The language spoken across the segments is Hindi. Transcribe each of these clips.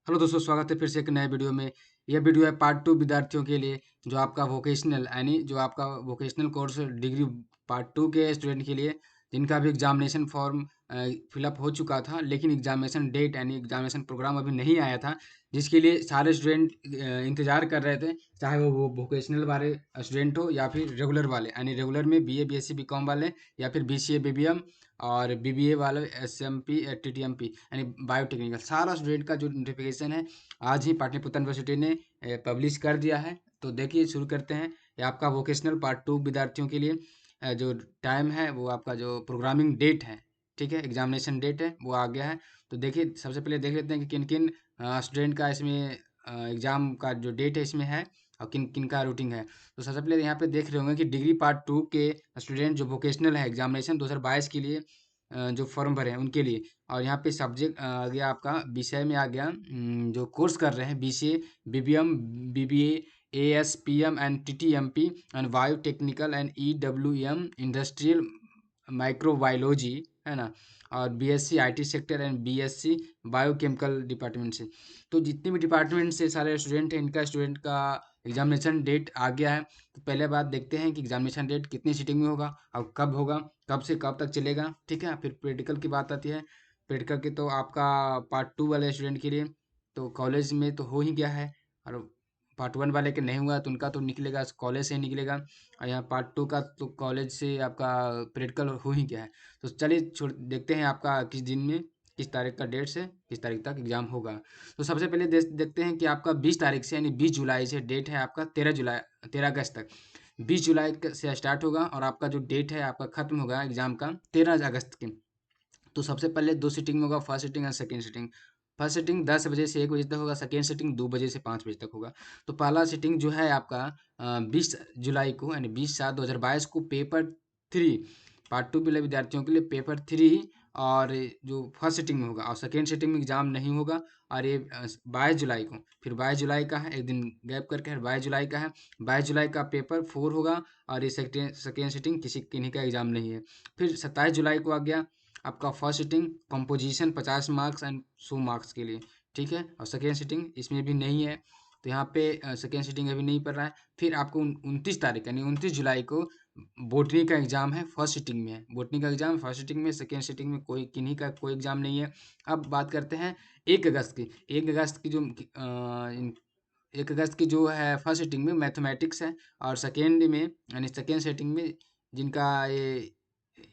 हेलो दोस्तों, स्वागत है फिर से एक नए वीडियो में। यह वीडियो है पार्ट 2 विद्यार्थियों के लिए, जो आपका वोकेशनल यानी जो आपका वोकेशनल कोर्स डिग्री पार्ट 2 के स्टूडेंट के लिए, जिनका भी एग्जामिनेशन फॉर्म फिलअप हो चुका था, लेकिन एग्जामिनेशन डेट यानी एग्जामिनेशन प्रोग्राम अभी नहीं आया था, जिसके लिए सारे स्टूडेंट इंतजार कर रहे थे। चाहे वो वोकेशनल वाले स्टूडेंट हो या फिर रेगुलर वाले, यानी रेगुलर में बीए बीएससी बीकॉम वाले, या फिर बीसीए बीबीएम और बीबीए वाले एसएमपी टीटीएमपी यानी बायोटेक्निकल। सारा स्टूडेंट का जो नोटिफिकेशन है आज ही पाटलिपुत्र यूनिवर्सिटी ने पब्लिश कर दिया है। तो देखिए शुरू करते हैं। ये आपका वोकेशनल पार्ट 2 विद्यार्थियों के लिए जो टाइम है वो आपका जो प्रोग्रामिंग डेट है, ठीक है, एग्जामिनेशन डेट है वो आ गया है। तो देखिए सबसे पहले देख लेते हैं कि किन किन स्टूडेंट का इसमें एग्ज़ाम का जो डेट है इसमें है और किन किन का रूटीन है। तो सबसे पहले यहाँ पे देख रहे होंगे कि डिग्री पार्ट 2 के स्टूडेंट जो वोकेशनल है एग्जामिनेशन 2022 के लिए जो फॉर्म भरे हैं उनके लिए। और यहाँ पे सब्जेक्ट आ गया आपका, विषय में आ गया जो कोर्स कर रहे हैं BCA BBM BBA ASPM and TTMP and bio technical and EWM industrial microbiology, है ना। और BSc IT sector and BSc biochemical department से। तो जितने भी डिपार्टमेंट से सारे स्टूडेंट हैं, इनका स्टूडेंट का एग्जामिनेशन डेट आ गया है। तो पहले बात देखते हैं कि एग्जामिनेशन डेट कितनी सीटिंग में होगा और कब होगा, कब से कब तक चलेगा, ठीक है। फिर प्रैक्टिकल की बात आती है। प्रैक्टिकल की तो आपका पार्ट 2 वाले स्टूडेंट के लिए तो कॉलेज में तो हो ही गया है, और पार्ट 1 वाले के नहीं हुआ तो उनका तो निकलेगा, कॉलेज से ही निकलेगा। और यहाँ पार्ट 2 का तो कॉलेज से आपका प्रैक्टिकल हो ही गया है। तो चलिए छोड़ देखते हैं आपका किस दिन में, किस तारीख का डेट से किस तारीख तक एग्जाम होगा। तो सबसे पहले देखते हैं कि आपका 20 तारीख से यानी 20 जुलाई से डेट है आपका 13 अगस्त तक। 20 जुलाई से स्टार्ट होगा और आपका जो डेट है आपका खत्म होगा एग्जाम का 13 अगस्त के। तो सबसे पहले दो सीटिंग में होगा, फर्स्ट सीटिंग और सेकेंड सीटिंग। फर्स्ट सीटिंग 10 बजे से 1 बजे तक होगा, सेकेंड सीटिंग 2 बजे से 5 बजे तक होगा। तो पहला सीटिंग जो है आपका 20 जुलाई को यानी 20/7/2022 को पेपर 3 पार्ट 2 वाले विद्यार्थियों के लिए पेपर 3 और जो फर्स्ट सीटिंग में होगा, और सेकेंड सीटिंग में एग्जाम नहीं होगा। और ये 22 जुलाई को, फिर 22 जुलाई का है, एक दिन गैप करके है, 22 जुलाई का है। 22 जुलाई का पेपर 4 होगा और ये सेकेंड सीटिंग किन्हीं का एग्जाम नहीं है। फिर 27 जुलाई को आ गया आपका first sitting composition 50 marks and 100 marks के लिए, ठीक है। और सेकेंड सीटिंग इसमें भी नहीं है, तो यहाँ पे सेकेंड सीटिंग अभी नहीं पड़ रहा है। फिर आपको 29 तारीख यानी 29 जुलाई को बोटनी का एग्जाम है, फर्स्ट सीटिंग में है बोटनी का एग्जाम, फर्स्ट सीटिंग में। सेकेंड सीटिंग में कोई किन्हीं का कोई एग्जाम नहीं है। अब बात करते हैं 1 अगस्त की। 1 अगस्त की जो 1 अगस्त की जो है फर्स्ट सीटिंग में मैथमेटिक्स है, और सेकेंड में यानी सेकेंड सीटिंग में जिनका ये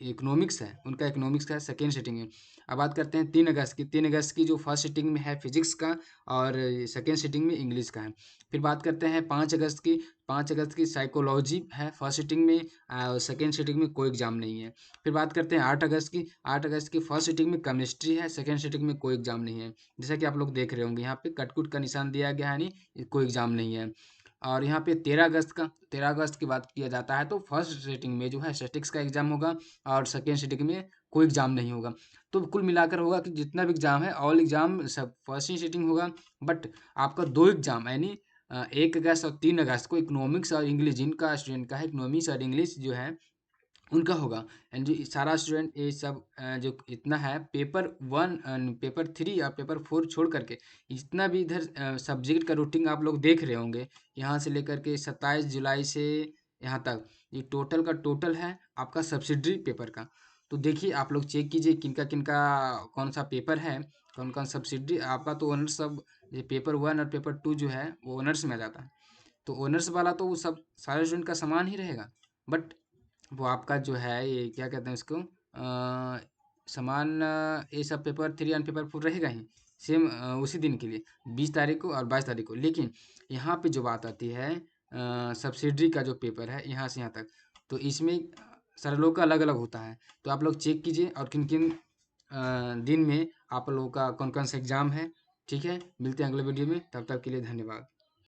इकोनॉमिक्स है उनका इकोनॉमिक्स का सेकेंड सीटिंग है। अब बात करते हैं 3 अगस्त की। 3 अगस्त की जो फर्स्ट सीटिंग में है फिजिक्स का, और सेकेंड सीटिंग में इंग्लिश का है। फिर बात करते हैं 5 अगस्त की। 5 अगस्त की साइकोलॉजी है फर्स्ट सीटिंग में, और सेकेंड सीटिंग में कोई एग्जाम नहीं है। फिर बात करते हैं 8 अगस्त की। 8 अगस्त की फर्स्ट सीटिंग में केमिस्ट्री है, सेकेंड सीटिंग में कोई एग्जाम नहीं है। जैसा कि आप लोग देख रहे होंगे यहाँ पे कटकुट का निशान दिया गया है, यानी कोई एग्जाम नहीं है। और यहाँ पे 13 अगस्त का, 13 अगस्त की बात किया जाता है तो फर्स्ट सीटिंग में जो है स्टैटिक्स का एग्जाम होगा, और सेकेंड सीटिंग में कोई एग्जाम नहीं होगा। तो कुल मिलाकर होगा कि जितना भी एग्जाम है ऑल एग्जाम सब फर्स्ट ही सीटिंग होगा। बट आपका दो एग्जाम यानी 1 अगस्त और 3 अगस्त को इकोनॉमिक्स और इंग्लिश, जिनका स्टूडेंट का है इकोनॉमिक्स और इंग्लिश जो है उनका होगा। एंड जो सारा स्टूडेंट ये सब जो इतना है पेपर 1 पेपर 3 और पेपर 4 छोड़ करके, जितना भी इधर सब्जेक्ट का रूटीन आप लोग देख रहे होंगे, यहाँ से लेकर के 27 जुलाई से यहाँ तक, ये टोटल का टोटल है आपका सब्सिडरी पेपर का। तो देखिए आप लोग चेक कीजिए किनका किनका कौन सा पेपर है, कौन कौन सब्सिडरी आपका। तो ऑनर्स सब, ये पेपर 1 और पेपर 2 जो है वो ऑनर्स में आ जाता है। तो ऑनर्स वाला तो वो सब सारे स्टूडेंट का समान ही रहेगा। बट वो आपका जो है ये क्या कहते हैं इसको समान ये सब पेपर 3 एंड पेपर 4 रहेगा ही सेम उसी दिन के लिए 20 तारीख को और 22 तारीख को। लेकिन यहाँ पे जो बात आती है सब्सिडरी का जो पेपर है यहाँ से यहाँ तक, तो इसमें सारे लोगों का अलग अलग होता है। तो आप लोग चेक कीजिए और किन किन दिन में आप लोगों का कौन कौन सा एग्जाम है, ठीक है। मिलते हैं अगले वीडियो में, तब तक के लिए धन्यवाद।